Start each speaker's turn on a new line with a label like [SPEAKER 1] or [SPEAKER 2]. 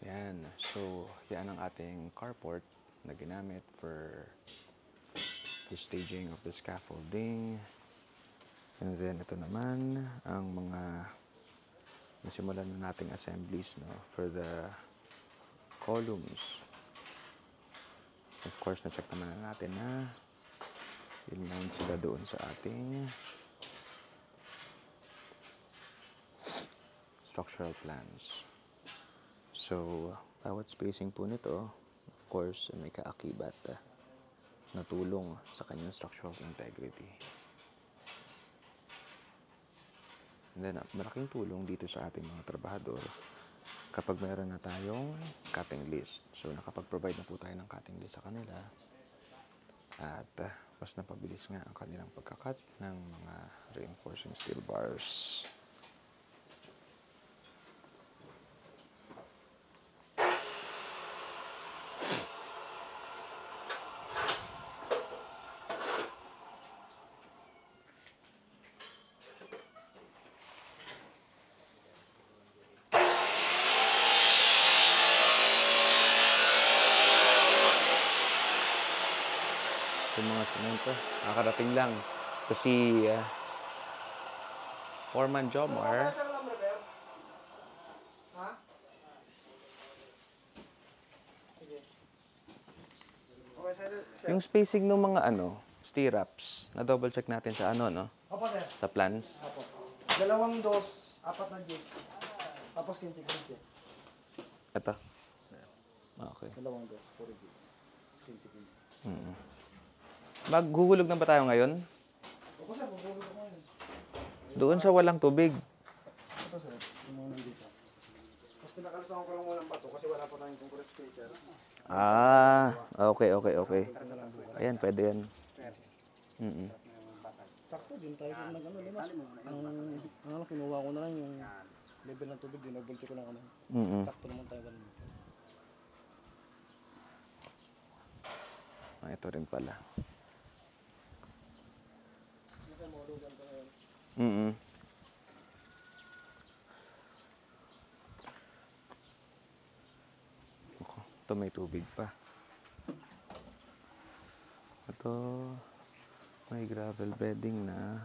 [SPEAKER 1] Yan. So, yan ang ating carport na ginamit for the staging of the scaffolding. And then, ito naman ang mga nasimulan na nating assemblies, no, for the columns. Of course, na-check naman na natin na in-line sila doon sa ating structural plans. So, bawat spacing po nito, of course, may kaakibat na tulong sa kanyang structural integrity. And then, malaking tulong dito sa ating mga trabahador kapag mayroon na tayong cutting list. So, nakapag-provide na po tayo ng cutting list sa kanila at mas napabilis nga ang kanilang pagkakat ng mga reinforcing steel bars. Yung mga semento, nakakarating lang. Ito si Foreman Jomar.
[SPEAKER 2] Ha? Okay, sir.
[SPEAKER 1] Yung spacing ng mga stirrups, na-double check natin sa no?
[SPEAKER 2] Opo, sir.
[SPEAKER 1] Sa plans.
[SPEAKER 2] Opo. 2 dos, 4 na gis. Tapos 15-15.
[SPEAKER 1] Ito. Okay.
[SPEAKER 2] 2 dos, 4 gis. 15-15.
[SPEAKER 1] Maghuhulog na ba tayo ngayon?
[SPEAKER 2] Opo, sir. Bubulog ako ngayon.
[SPEAKER 1] Doon sa walang tubig.
[SPEAKER 2] Ito, sir. Yung mga nandito. Tapos pinakalusakan ko lang walang bato kasi wala pa tayong concrete space, sir.
[SPEAKER 1] Okay. Ayan, pwede yan.
[SPEAKER 2] Sakto, din tayo kung limas. Ang kinuha ko na lang yung level ng tubig, dinouble check ko lang kami. Sakto naman tayo ganun.
[SPEAKER 1] Ito rin pala. Ito may tubig pa. Ito may gravel bedding na.